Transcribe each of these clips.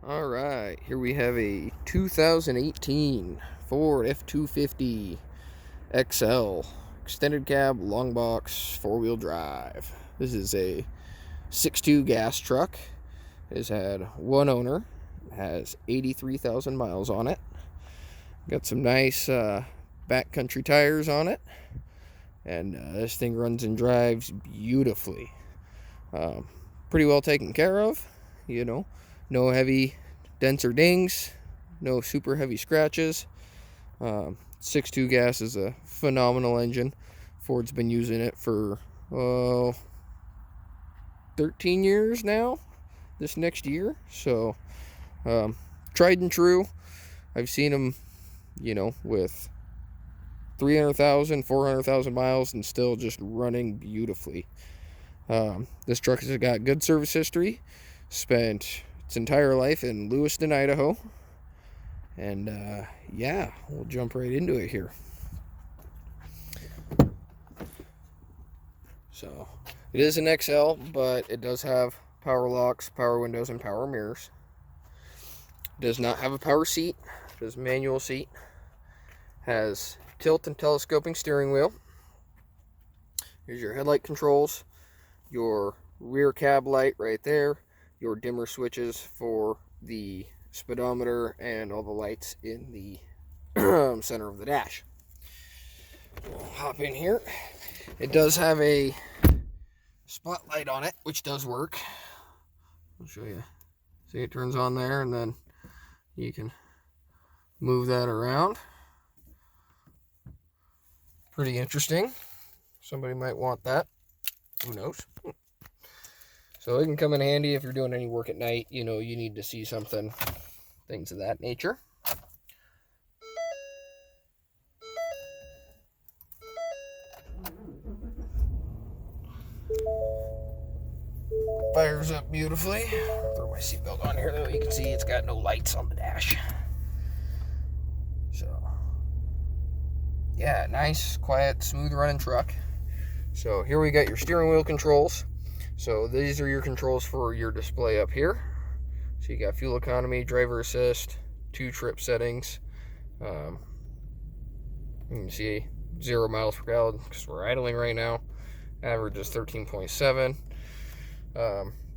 All right, here we have a 2018 Ford F-250 XL extended cab, long box, four-wheel drive. This is a 6.2 gas truck. It has had one owner. It has 83,000 miles on it. Got some nice backcountry tires on it, and this thing runs and drives beautifully. Pretty well taken care of, no heavy dents or dings, no super heavy scratches. 6.2 gas is a phenomenal engine. Ford's been using it for 13 years now, this next year. So tried and true. I've seen them, with 300,000, 400,000 miles and still just running beautifully. This truck has got good service history. Spent its entire life in Lewiston, Idaho. And yeah, we'll jump right into it here. So it is an XL, but it does have power locks, power windows, and power mirrors. It does not have a power seat. It is a manual seat. Has tilt and telescoping steering wheel. Here's your headlight controls, your rear cab light right there, your dimmer switches for the speedometer, and all the lights in the center of the dash. We'll hop in here. It does have a spotlight on it, which does work. I'll show you. See, it turns on there, and then you can move that around. Pretty interesting. Somebody might want that. Who knows? So it can come in handy if you're doing any work at night. You need to see something. Things of that nature. Fires up beautifully. Throw my seatbelt on here though. You can see it's got no lights on the dash. So, yeah, nice, quiet, smooth running truck. So here we got your steering wheel controls. So these are your controls for your display up here. So you got fuel economy, driver assist, 2 trip settings. You can see 0 miles per gallon because we're idling right now. Average is 13.7.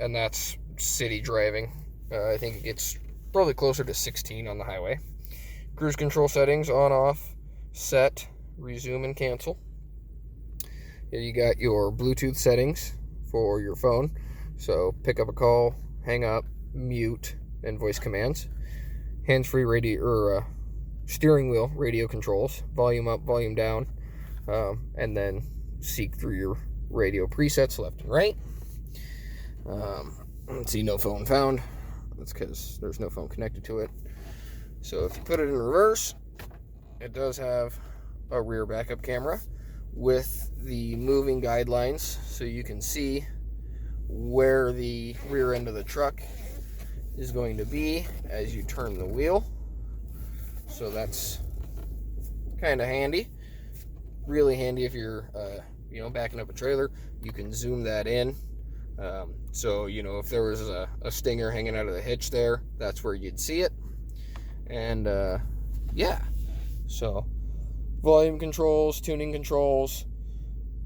And that's city driving. I think it gets probably closer to 16 on the highway. Cruise control settings, on, off, set, resume, and cancel. Here you got your Bluetooth settings for your phone. So pick up a call, hang up, mute, and voice commands. Hands-free radio or steering wheel radio controls, volume up, volume down, and then seek through your radio presets left and right. Let's see, no phone found. That's because there's no phone connected to it. So if you put it in reverse, it does have a rear backup camera with the moving guidelines, so you can see where the rear end of the truck is going to be as you turn the wheel. So that's kind of handy. Really handy if you're backing up a trailer. You can zoom that in. So if there was a stinger hanging out of the hitch there, that's where you'd see it. And yeah, so volume controls, tuning controls,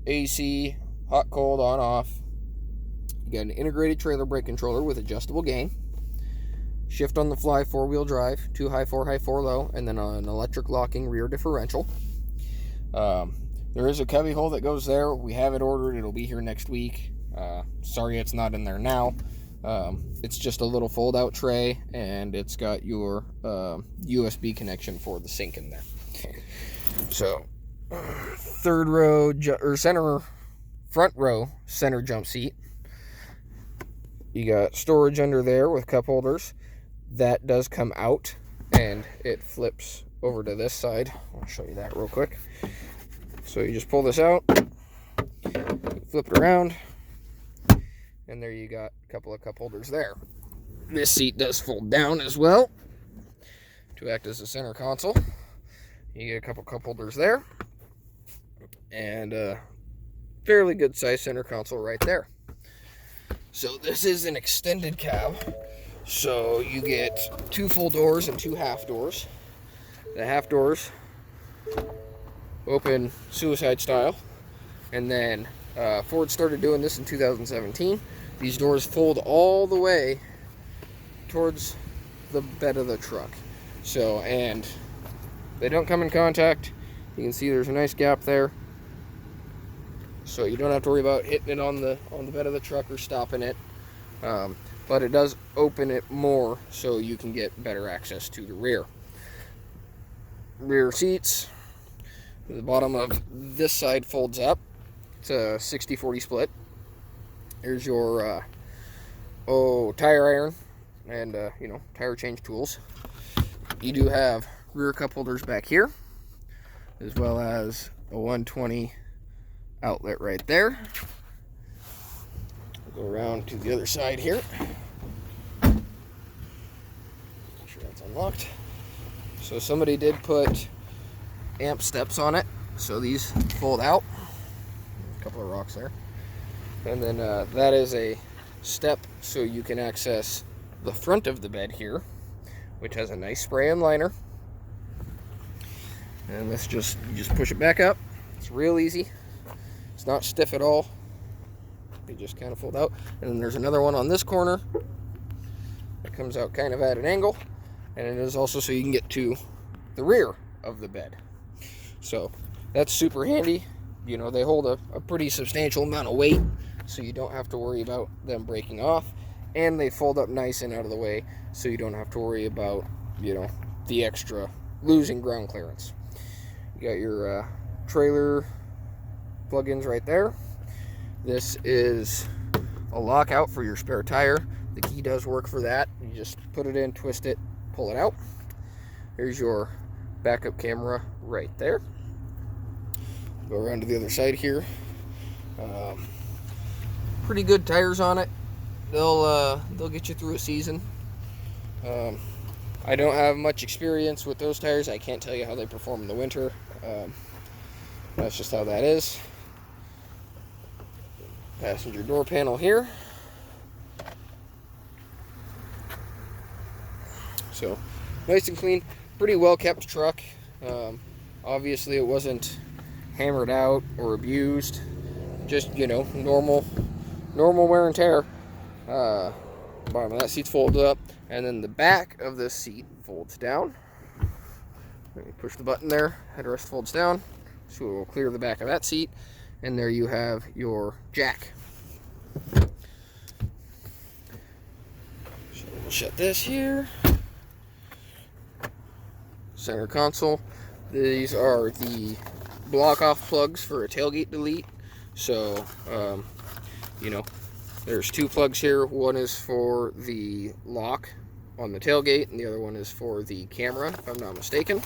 AC, hot, cold, on, off. You got an integrated trailer brake controller with adjustable gain, shift on the fly 4-wheel drive, 2 high, 4 high, 4 low, and then an electric locking rear differential. There is a cubby hole that goes there. We have it ordered. It'll be here next week. Sorry it's not in there now. It's just a little fold-out tray, and it's got your USB connection for the sink in there. So, front row center jump seat. You got storage under there with cup holders. That does come out, and it flips over to this side. I'll show you that real quick. So you just pull this out, flip it around, and there you got a couple of cup holders there. This seat does fold down as well to act as a center console. You get a couple cup holders there, and a fairly good sized center console right there. So this is an extended cab. So you get 2 full doors and 2 half doors. The half doors open suicide style, and then Ford started doing this in 2017. These doors fold all the way towards the bed of the truck. So, and they don't come in contact. You can see there's a nice gap there. So you don't have to worry about hitting it on the bed of the truck or stopping it. But it does open it more so you can get better access to the rear. Rear seats. The bottom of this side folds up. It's a 60-40 split. Here's your tire iron and tire change tools. You do have rear cup holders back here, as well as a 120 outlet right there. We'll go around to the other side here. Make sure that's unlocked. So somebody did put amp steps on it, so these fold out. A couple of rocks there. And then that is a step so you can access the front of the bed here, which has a nice spray-on liner. And this you just push it back up. It's real easy. It's not stiff at all. They just kind of fold out. And then there's another one on this corner that comes out kind of at an angle. And it is also so you can get to the rear of the bed. So that's super handy. You know, they hold a pretty substantial amount of weight, so you don't have to worry about them breaking off. And they fold up nice and out of the way, so you don't have to worry about, the extra losing ground clearance. You got your trailer plug-ins right there. This is a lockout for your spare tire. The key does work for that. You just put it in, twist it, pull it out. Here's your backup camera right there. Go around to the other side here. Pretty good tires on it. They'll get you through a season. I don't have much experience with those tires. I can't tell you how they perform in the winter. That's just how that is. Passenger door panel here. So nice and clean. Pretty well kept truck. Obviously it wasn't hammered out or abused. Just, normal wear and tear. Bottom of that seat's folded up, and then the back of this seat folds down. Let me push the button there, headrest folds down, so it will clear the back of that seat, and there you have your jack. So we'll shut this here. Center console. These are the block off plugs for a tailgate delete. So, there's 2 plugs here. One is for the lock on the tailgate, and the other one is for the camera, if I'm not mistaken.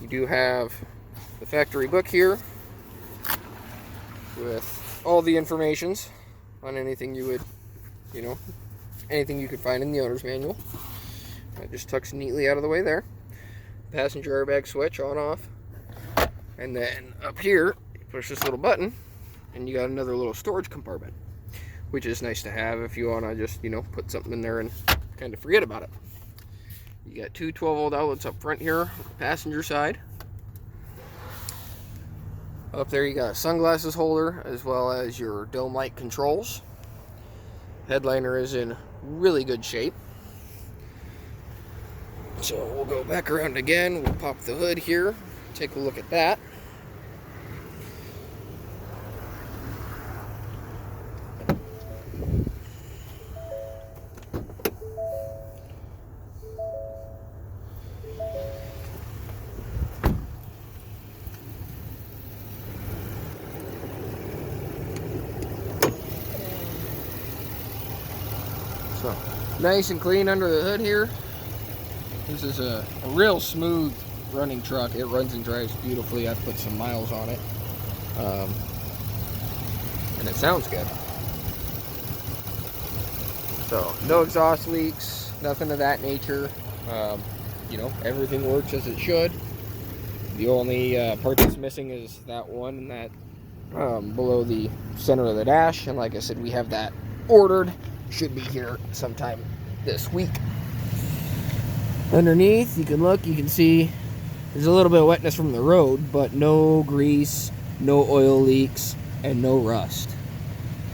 You do have the factory book here with all the informations on anything you would, anything you could find in the owner's manual. That just tucks neatly out of the way there. Passenger airbag switch on off. And then up here, you push this little button, and you got another little storage compartment, which is nice to have if you want to just, put something in there and kind of forget about it. You got 2 12-volt outlets up front here, passenger side. Up there you got a sunglasses holder, as well as your dome light controls. Headliner is in really good shape. So we'll go back around again, we'll pop the hood here, take a look at that. So, nice and clean under the hood here. This is a real smooth running truck. It runs and drives beautifully. I've put some miles on it. And it sounds good. So, no exhaust leaks, nothing of that nature. Everything works as it should. The only part that's missing is that one and that below the center of the dash. And like I said, we have that ordered. Should be here sometime this week. Underneath, you can see there's a little bit of wetness from the road, but no grease, no oil leaks, and no rust.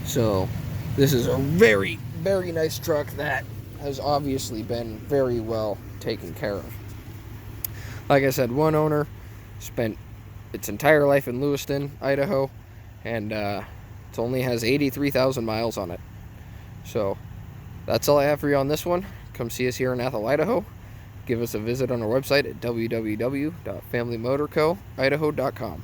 So this is a very, very nice truck that has obviously been very well taken care of. Like I said, one owner spent its entire life in Lewiston, Idaho, and it only has 83,000 miles on it. So that's all I have for you on this one. Come see us here in Ethel, Idaho. Give us a visit on our website at www.familymotorcoidaho.com.